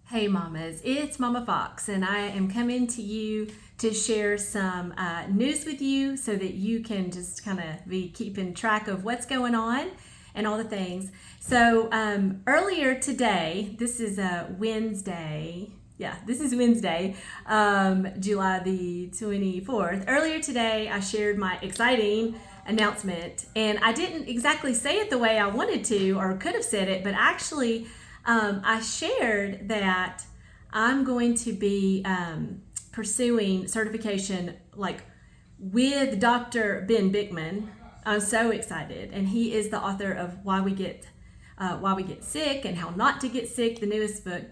Hey mamas, it's Mama Fox and I am coming to you to share some news with you so that you can just kind of be keeping track of what's going on and all the things. So earlier today, this is a Wednesday. Yeah, this is Wednesday, July the 24th. Earlier today, I shared my exciting announcement, and I didn't exactly say it the way I wanted to or could have said it, but actually, I shared that I'm going to be pursuing certification like with Dr. Ben Bickman. I'm so excited, and he is the author of Why We Get Sick and How Not to Get Sick, the newest book.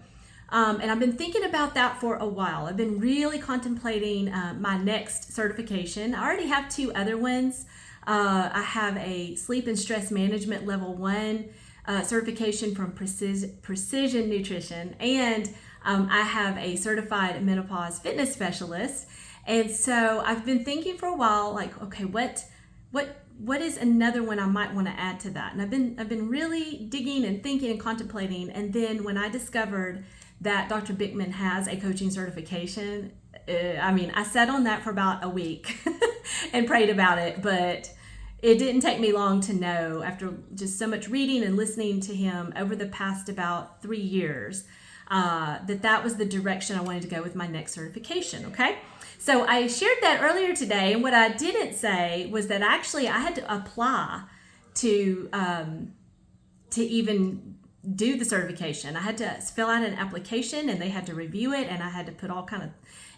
And I've been thinking about that for a while. I've been really contemplating my next certification. I already have two other ones. I have a sleep and stress management level 1 certification from Precision Nutrition, and I have a certified menopause fitness specialist. And so I've been thinking for a while, like, okay, what is another one I might want to add to that? And I've been really digging and thinking and contemplating. And then when I discovered that Dr. Bickman has a coaching certification, I sat on that for about a week and prayed about it, but it didn't take me long to know, after just so much reading and listening to him over the past about 3 years, that was the direction I wanted to go with my next certification, okay? So I shared that earlier today, and what I didn't say was that actually I had to apply to even do the certification. I had to fill out an application, and they had to review it, and I had to put all kind of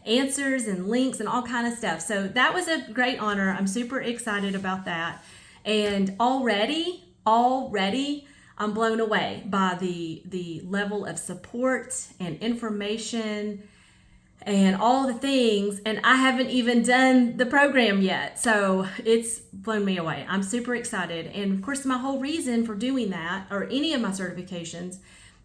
answers and links and all kind of stuff. So that was a great honor. I'm super excited about that. And already I'm blown away by the level of support and information and all the things. And I haven't even done the program yet. So it's blown me away. I'm super excited. And of course, my whole reason for doing that, or any of my certifications,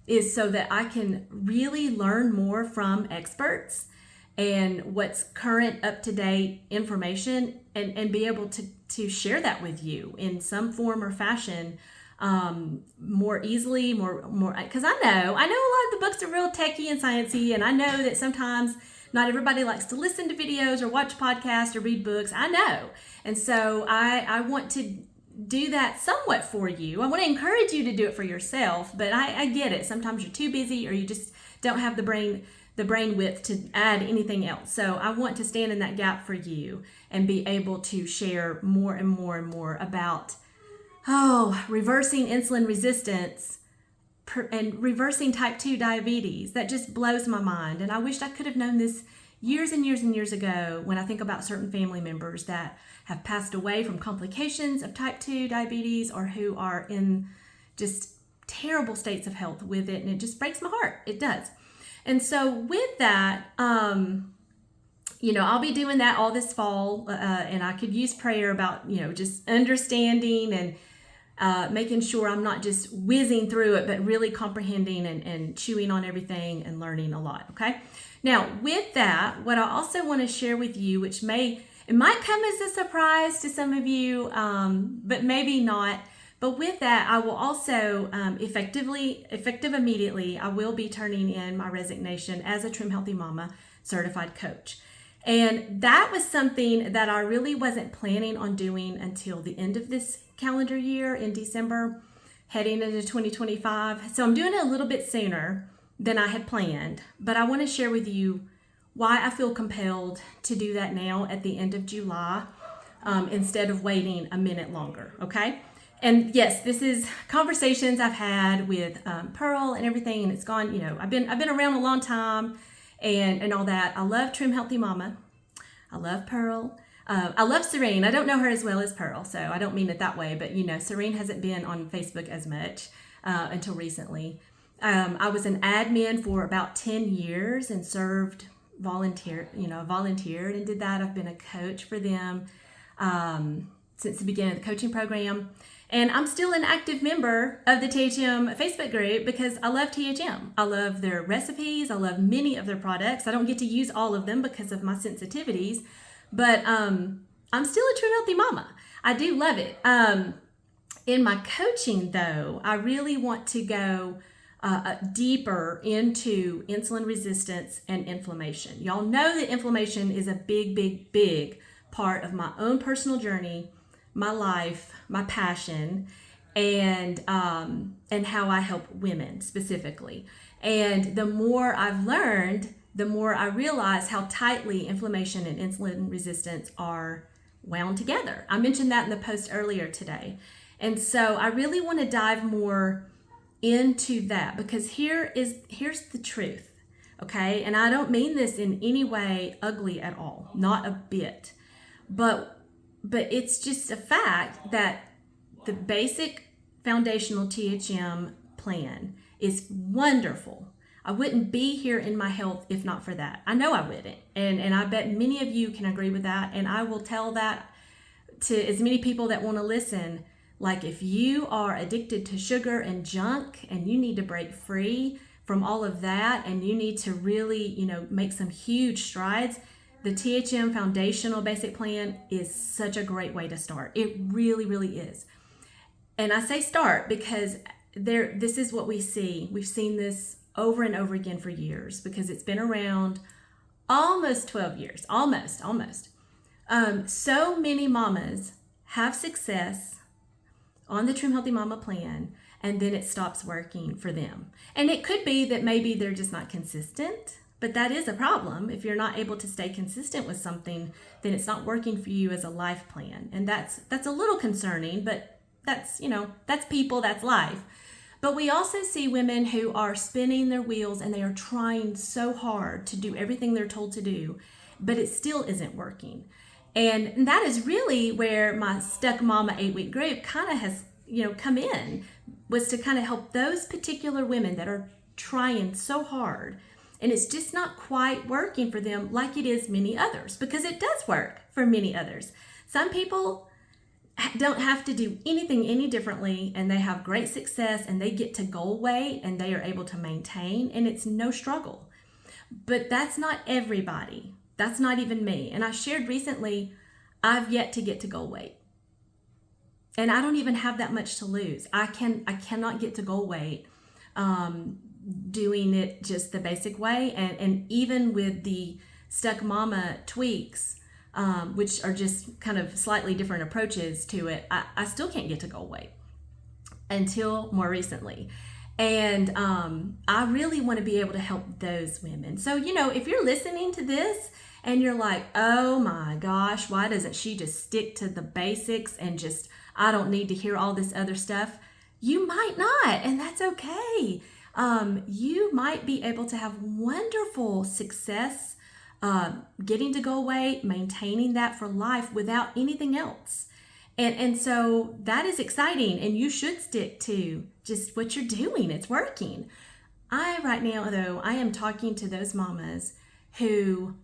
is so that I can really learn more from experts and what's current, up-to-date information, and be able to share that with you in some form or fashion, more easily, more because I know a lot of the books are real techy and sciencey, and I know that sometimes not everybody likes to listen to videos or watch podcasts or read books. I know. And so I want to do that somewhat for you. I want to encourage you to do it for yourself, but I get it. Sometimes you're too busy, or you just don't have the brain width to add anything else. So I want to stand in that gap for you and be able to share more and more and more about reversing insulin resistance and reversing type 2 diabetes. That just blows my mind. And I wish I could have known this years and years and years ago, when I think about certain family members that have passed away from complications of type 2 diabetes, or who are in just terrible states of health with it. And it just breaks my heart. It does. And so with that, I'll be doing that all this fall, and I could use prayer about, just understanding and making sure I'm not just whizzing through it, but really comprehending and chewing on everything and learning a lot, okay? Now, with that, what I also want to share with you, which might come as a surprise to some of you, but maybe not. But with that, I will also, effective immediately, I will be turning in my resignation as a Trim Healthy Mama certified coach. And that was something that I really wasn't planning on doing until the end of this calendar year in December, heading into 2025. So I'm doing it a little bit sooner than I had planned. But I want to share with you why I feel compelled to do that now at the end of July, instead of waiting a minute longer, okay? And yes, this is conversations I've had with Pearl and everything, and it's gone, I've been around a long time and all that. I love Trim Healthy Mama. I love Pearl. I love Serene. I don't know her as well as Pearl, so I don't mean it that way, but Serene hasn't been on Facebook as much until recently. I was an admin for about 10 years and volunteered and did that. I've been a coach for them since the beginning of the coaching program. And I'm still an active member of the THM Facebook group because I love THM. I love their recipes. I love many of their products. I don't get to use all of them because of my sensitivities, but I'm still a True Healthy Mama. I do love it. In my coaching, though, I really want to go deeper into insulin resistance and inflammation. Y'all know that inflammation is a big, big, big part of my own personal journey, my life, my passion, and how I help women specifically. And the more I've learned, the more I realize how tightly inflammation and insulin resistance are wound together. I mentioned that in the post earlier today. And so I really want to dive more into that, because here's the truth, okay? And I don't mean this in any way ugly at all, not a bit. But it's just a fact that the basic foundational THM plan is wonderful. I wouldn't be here in my health if not for that. I know I wouldn't. And I bet many of you can agree with that. And I will tell that to as many people that want to listen. Like, if you are addicted to sugar and junk and you need to break free from all of that, and you need to really, make some huge strides, the THM foundational basic plan is such a great way to start. It really, really is. And I say start because this is what we see. We've seen this over and over again for years, because it's been around almost 12 years, almost. So many mamas have success on the Trim Healthy Mama plan, and then it stops working for them. And it could be that maybe they're just not consistent, but that is a problem. If you're not able to stay consistent with something, then it's not working for you as a life plan. And that's a little concerning, but that's people, that's life. But we also see women who are spinning their wheels and they are trying so hard to do everything they're told to do, but it still isn't working. And that is really where my Stuck Mama 8-week group kind of has, come in, was to kind of help those particular women that are trying so hard, and it's just not quite working for them like it is many others, because it does work for many others. Some people don't have to do anything any differently, and they have great success, and they get to goal weight, and they are able to maintain, and it's no struggle. But that's not everybody. That's not even me. And I shared recently, I've yet to get to goal weight. And I don't even have that much to lose. I cannot get to goal weight doing it just the basic way. And even with the Stuck Mama tweaks, which are just kind of slightly different approaches to it, I still can't get to goal weight until more recently. And I really want to be able to help those women. So, if you're listening to this and you're like, oh my gosh, why doesn't she just stick to the basics and just, I don't need to hear all this other stuff? You might not, and that's okay. You might be able to have wonderful success getting to goal weight, maintaining that for life without anything else. And so that is exciting, and you should stick to just what you're doing. It's working. Right now, though, I am talking to those mamas who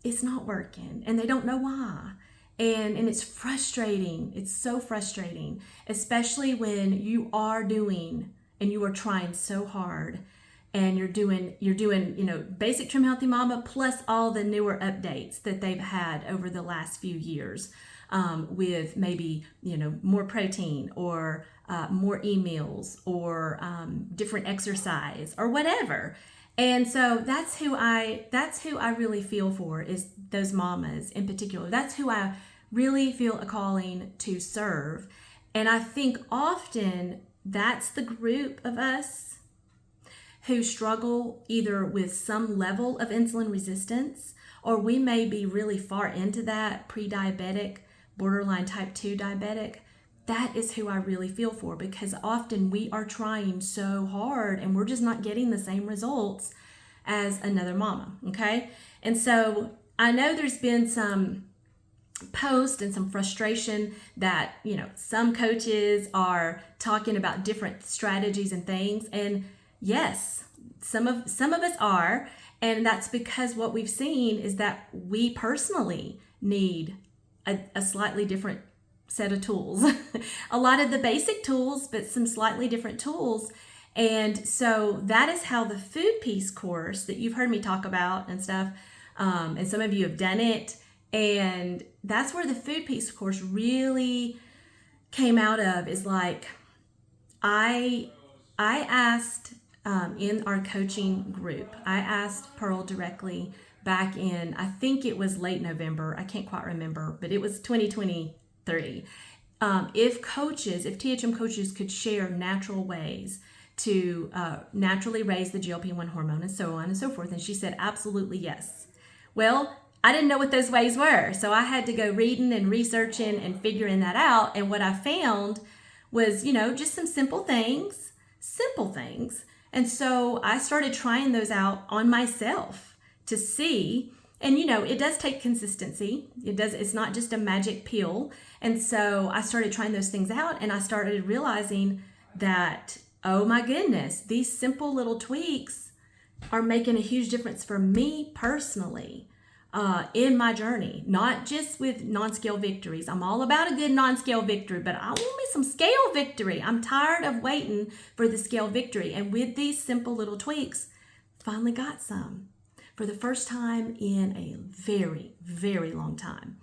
it's not working, and they don't know why. And it's frustrating. It's so frustrating, especially when you are doing and you are trying so hard, and you're doing basic Trim Healthy Mama plus all the newer updates that they've had over the last few years. With maybe, more protein or more emails or different exercise or whatever. And so that's who I really feel for, is those mamas in particular. That's who I really feel a calling to serve. And I think often that's the group of us who struggle either with some level of insulin resistance, or we may be really far into that, pre-diabetic, borderline type 2 diabetic. That is who I really feel for, because often we are trying so hard and we're just not getting the same results as another mama, okay? And so I know there's been some posts and some frustration that, some coaches are talking about different strategies and things. And yes, some of us are, and that's because what we've seen is that we personally need a slightly different set of tools. A lot of the basic tools, but some slightly different tools. And so that is how the food piece course that you've heard me talk about and stuff, and some of you have done it, and that's where the food piece course really came out of, is like, I asked in our coaching group. I asked Pearl directly back in, I think it was late November. I can't quite remember, but it was 2023. If THM coaches could share natural ways to naturally raise the GLP-1 hormone and so on and so forth. And she said, absolutely yes. Well, I didn't know what those ways were. So I had to go reading and researching and figuring that out. And what I found was, just some simple things. And so I started trying those out on myself to see. And, it does take consistency. It's not just a magic pill. And so I started trying those things out, and I started realizing that, oh my goodness, these simple little tweaks are making a huge difference for me personally in my journey, not just with non-scale victories. I'm all about a good non-scale victory, but I want me some scale victory. I'm tired of waiting for the scale victory. And with these simple little tweaks, finally got some for the first time in a very, very long time.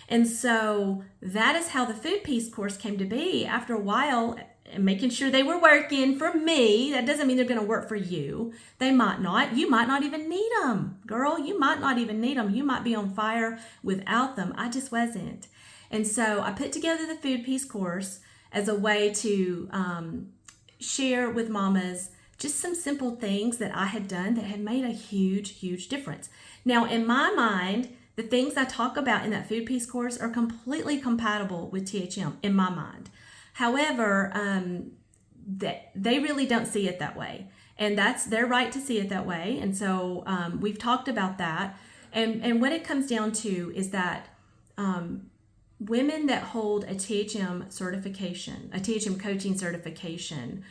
And so that is how the Food Peace course came to be. After a while, and making sure they were working for me. That doesn't mean they're going to work for you. They might not. You might not even need them. Girl, you might not even need them. You might be on fire without them. I just wasn't. And so I put together the Food Peace course as a way to share with mamas just some simple things that I had done that had made a huge, huge difference. Now, in my mind, the things I talk about in that Food Peace course are completely compatible with THM in my mind. However, they really don't see it that way. And that's their right to see it that way. And so we've talked about that. And what it comes down to is that women that hold a THM certification, a THM coaching certification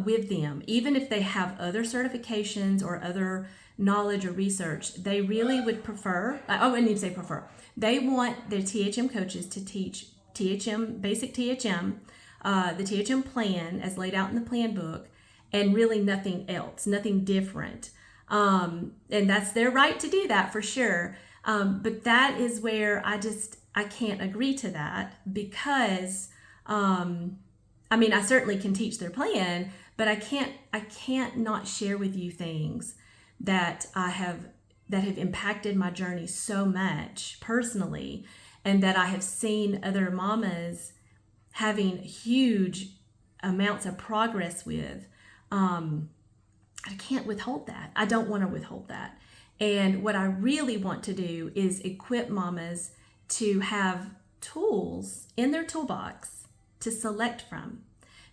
with them, even if they have other certifications or other knowledge or research, they really would prefer, I didn't even say prefer, they want their THM coaches to teach THM, basic THM, the THM plan as laid out in the plan book, and really nothing else, nothing different. And that's their right to do that for sure. But that is where I can't agree to that because, I certainly can teach their plan, but I can't not share with you things that have impacted my journey so much personally, and that I have seen other mamas having huge amounts of progress with. I can't withhold that. I don't want to withhold that. And what I really want to do is equip mamas to have tools in their toolbox to select from,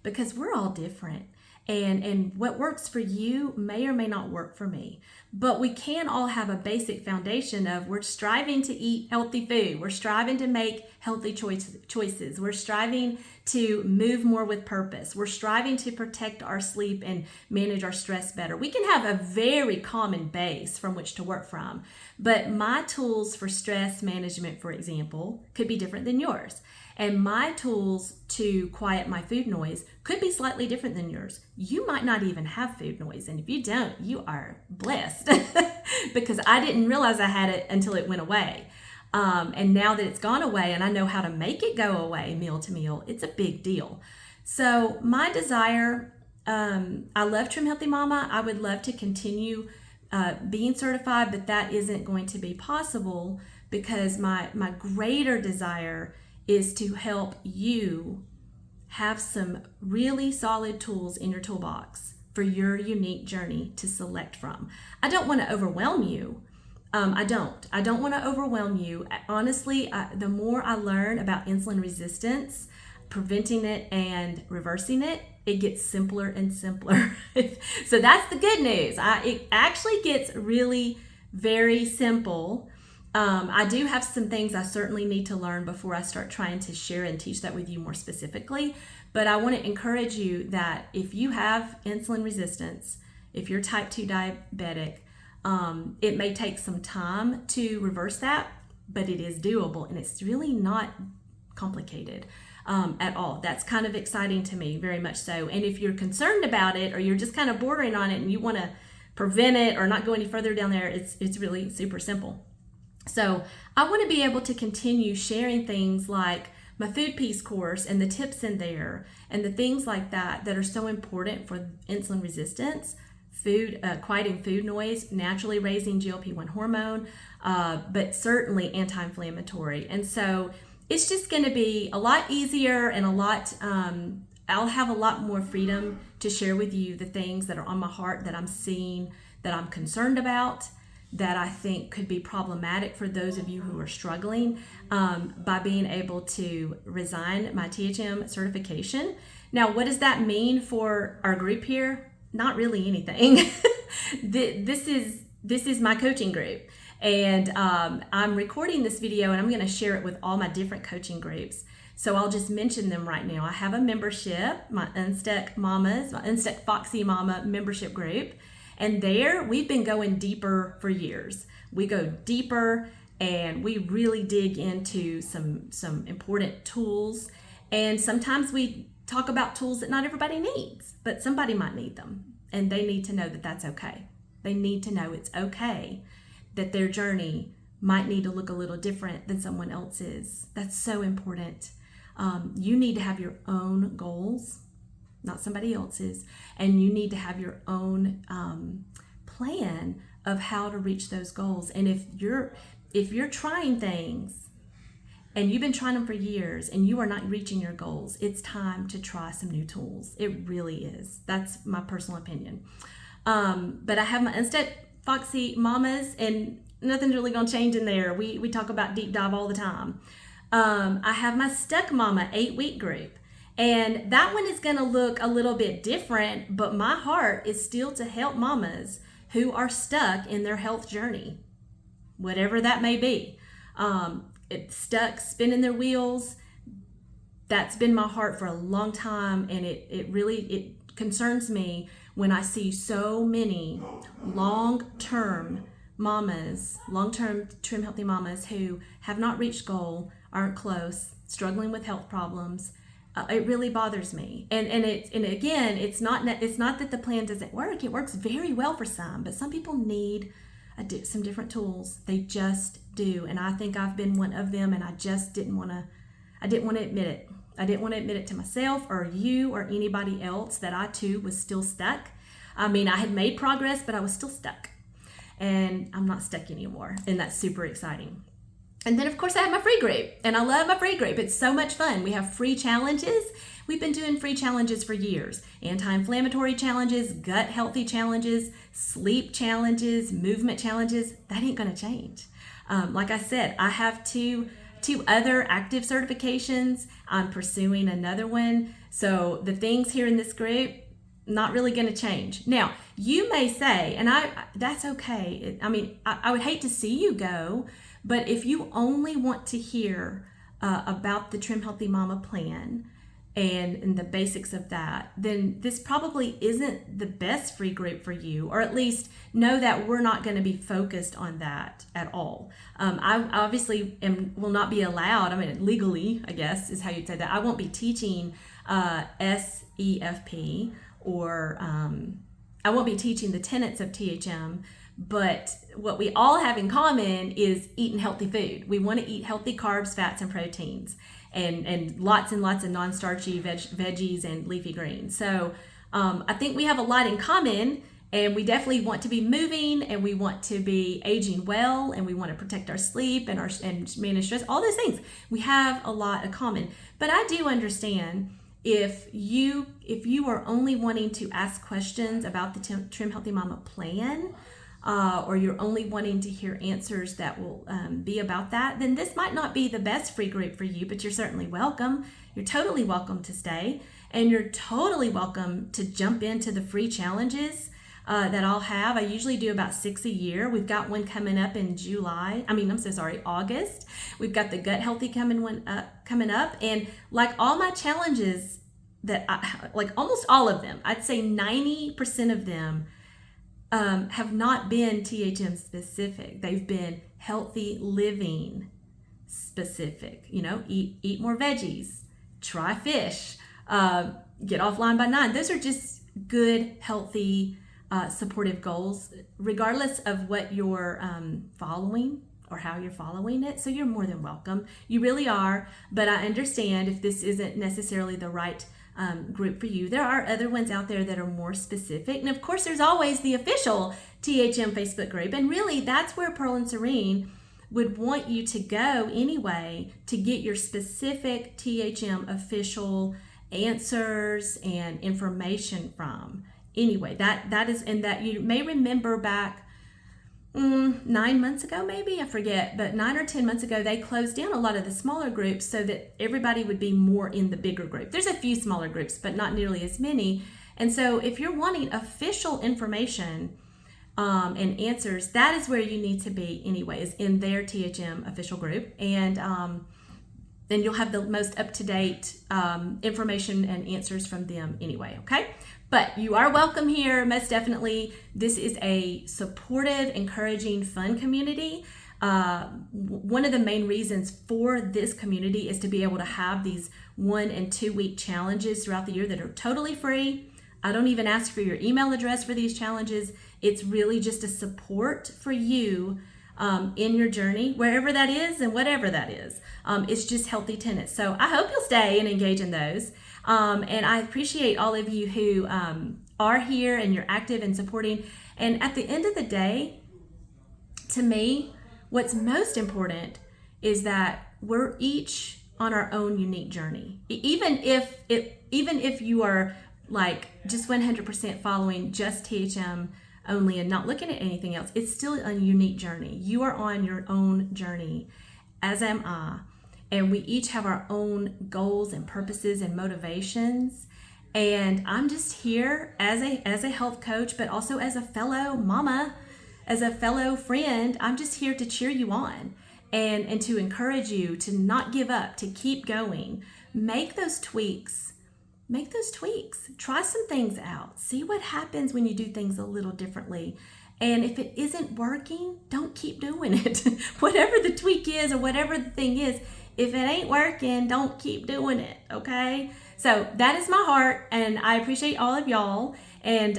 because we're all different. And what works for you may or may not work for me. But we can all have a basic foundation of we're striving to eat healthy food. We're striving to make healthy choices. We're striving to move more with purpose. We're striving to protect our sleep and manage our stress better. We can have a very common base from which to work from. But my tools for stress management, for example, could be different than yours. And my tools to quiet my food noise could be slightly different than yours. You might not even have food noise. And if you don't, you are blessed because I didn't realize I had it until it went away. And now that it's gone away and I know how to make it go away meal to meal, it's a big deal. So my desire, I love Trim Healthy Mama. I would love to continue being certified, but that isn't going to be possible because my greater desire is to help you have some really solid tools in your toolbox for your unique journey to select from. I don't want to overwhelm you. I don't want to overwhelm you. Honestly, the more I learn about insulin resistance, preventing it and reversing it, it gets simpler and simpler. So that's the good news. It actually gets really very simple. I do have some things I certainly need to learn before I start trying to share and teach that with you more specifically. But I want to encourage you that if you have insulin resistance, if you're type 2 diabetic, it may take some time to reverse that, but it is doable and it's really not complicated at all. That's kind of exciting to me, very much so. And if you're concerned about it or you're just kind of bordering on it and you want to prevent it or not go any further down there, it's really super simple. So I want to be able to continue sharing things like my Food Peace course and the tips in there and the things like that that are so important for insulin resistance quieting food noise, naturally raising GLP-1 hormone, but certainly anti-inflammatory. And so it's just going to be a lot easier and a lot, I'll have a lot more freedom to share with you the things that are on my heart, that I'm seeing, that I'm concerned about, that I think could be problematic for those of you who are struggling, by being able to resign my THM certification. Now, what does that mean for our group here? Not really anything. This is my coaching group, and I'm recording this video and I'm going to share it with all my different coaching groups. So I'll just mention them right now. I have a membership, my Unstuck Mamas, my Unstuck Foxy Mama membership group. And there we've been going deeper for years. We go deeper and we really dig into some important tools. And sometimes we talk about tools that not everybody needs, but somebody might need them. And they need to know that that's okay. They need to know it's okay that their journey might need to look a little different than someone else's. That's so important. You need to have your own goals, not somebody else's, and you need to have your own plan of how to reach those goals. And if you're trying things and you've been trying them for years and you are not reaching your goals, it's time to try some new tools. It really is. That's my personal opinion. But I have my Unstuck Foxy Mamas, and nothing's really gonna change in there. We talk about deep dive all the time. I have my Stuck Mama 8-week group. And that one is going to look a little bit different, but my heart is still to help mamas who are stuck in their health journey, whatever that may be. It's stuck spinning their wheels. That's been my heart for a long time, and it really concerns me when I see so many long-term mamas, long-term trim healthy mamas who have not reached goal, aren't close, struggling with health problems. It really bothers me, and again, it's not that the plan doesn't work. It works very well for some, but some people need some different tools. They just do, and I think I've been one of them. And I just didn't want to admit it. I didn't want to admit it to myself or you or anybody else that I too was still stuck. I mean, I had made progress, but I was still stuck, and I'm not stuck anymore, and that's super exciting. And then, of course, I have my free group, and I love my free group. It's so much fun. We have free challenges. We've been doing free challenges for years. Anti-inflammatory challenges, gut healthy challenges, sleep challenges, movement challenges. That ain't going to change. Like I said, I have two other active certifications. I'm pursuing another one. So the things here in this group, not really going to change. Now, you may say, and that's okay. I mean, I would hate to see you go. But if you only want to hear about the Trim Healthy Mama plan and the basics of that, then this probably isn't the best free group for you, or at least know that we're not going to be focused on that at all. I obviously will not be allowed, I mean, legally, I guess is how you'd say that. I won't be teaching SEFP, or I won't be teaching the tenets of THM. But what we all have in common is eating healthy food. We want to eat healthy carbs, fats, and proteins, and lots of non-starchy veggies and leafy greens. So I think we have a lot in common, and we definitely want to be moving, and we want to be aging well, and we want to protect our sleep and manage stress, all those things. We have a lot in common. But I do understand if you are only wanting to ask questions about the Trim Healthy Mama plan, or you're only wanting to hear answers that will be about that, then this might not be the best free group for you, but you're certainly welcome. You're totally welcome to stay, and you're totally welcome to jump into the free challenges that I'll have. I usually do about 6 a year. We've got one coming up in August. We've got the gut healthy coming up, and like all my challenges like almost all of them, I'd say 90% of them have not been THM specific. They've been healthy living specific. Eat more veggies, try fish, get offline by 9. Those are just good, healthy, supportive goals, regardless of what you're following or how you're following it. So you're more than welcome. You really are. But I understand if this isn't necessarily the right group for you. There are other ones out there that are more specific. And of course, there's always the official THM Facebook group. And really, that's where Pearl and Serene would want you to go anyway to get your specific THM official answers and information from. Anyway, that is, and that you may remember back 9 months ago, maybe, I forget, but 9 or 10 months ago, they closed down a lot of the smaller groups so that everybody would be more in the bigger group. There's a few smaller groups, but not nearly as many. And so if you're wanting official information and answers, that is where you need to be anyway, is in their THM official group. And then you'll have the most up-to-date information and answers from them anyway, okay? But you are welcome here, most definitely. This is a supportive, encouraging, fun community. One of the main reasons for this community is to be able to have these 1 and 2 week challenges throughout the year that are totally free. I don't even ask for your email address for these challenges. It's really just a support for you in your journey, wherever that is and whatever that is. It's just healthy tenets. So I hope you'll stay and engage in those. And I appreciate all of you who are here and you're active and supporting. And at the end of the day, to me, what's most important is that we're each on our own unique journey. Even if you are like just 100% following just THM only and not looking at anything else, it's still a unique journey. You are on your own journey, as am I. And we each have our own goals and purposes and motivations. And I'm just here as a health coach, but also as a fellow mama, as a fellow friend. I'm just here to cheer you on and to encourage you to not give up, to keep going. Make those tweaks. Try some things out. See what happens when you do things a little differently. And if it isn't working, don't keep doing it. Whatever the tweak is or whatever the thing is, if it ain't working, don't keep doing it, okay? So that is my heart, and I appreciate all of y'all. And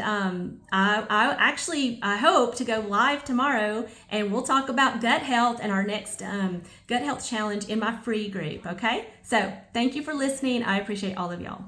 I hope to go live tomorrow, and we'll talk about gut health and our next gut health challenge in my free group, okay? So thank you for listening. I appreciate all of y'all.